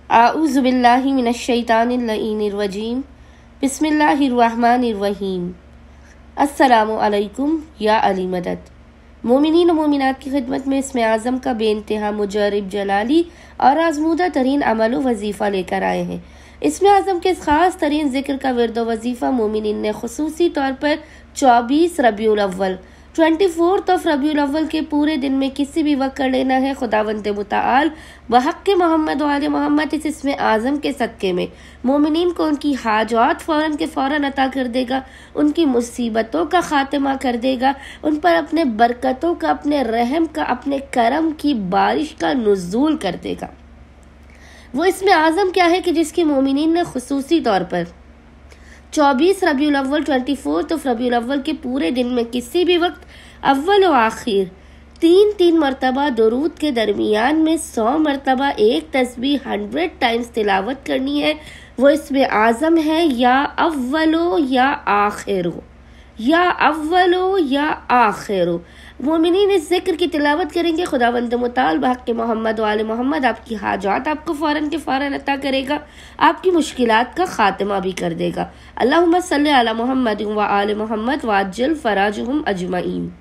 आऊज़ु बिल्लाहि मिनश्शैतानिर्रजीम बिस्मिल्लाहिर्रहमानिर्रहीम। अस्सलामु अलैकुम या अली मदद। मोमिनीन व मोमिनात की खिदमत में इसमें आज़म का बेइंतहा मुजर्रिब जलाली और आजमूदा तरीन अमल व वजीफ़ा लेकर आए हैं। इसमें आज़म के ख़ास तरीन ज़िक्र का विर्द वजीफ़ा मोमिनीन ने खुसूसी तौर पर 24 रबीउल अव्वल 24 रबीउल अव्वल के पूरे दिन में किसी भी वक्त कर लेना है। खुदावंद मुताल बहक़ मोहम्मद वाले मोहम्मद इस इसमें आज़म के सदक़े में मोमिनीन को उनकी हाजात फ़ौरन के फ़ौरन अता कर देगा, उनकी मुसीबतों का ख़ात्मा कर देगा, उन पर अपने बरकतों का, अपने रहम का, अपने करम की बारिश का नुज़ूल कर देगा। वो इसमें आज़म क्या है कि जिसकी मोमिनीन ने खुसूसी तौर पर 24 रबीउल अव्वल 24 रबीउल अव्वल के पूरे दिन में किसी भी वक्त अव्वल व आखिर 3 मरतबा दुरूद के दरमियान में 100 मरतबा एक तस्बीह 100 टाइम्स तिलावत करनी है। वो इसमें आज़म है या अव्वलो या आखिरो, या अव्वलो या आखिरो। मोमिनीन इस जिक्र की तिलावत करेंगे। खुदावंद मुताल बहक़ मोहम्मद वाले मोहम्मद आपकी हाजात आपको फ़ौरन के फ़ौरन अता करेगा, आपकी मुश्किलात का ख़ात्मा भी कर देगा। अल्लाहुम्मा सल्ली अला मुहम्मद व आले मोहम्मद वाज्जिल फ़राजहुम अजमईन।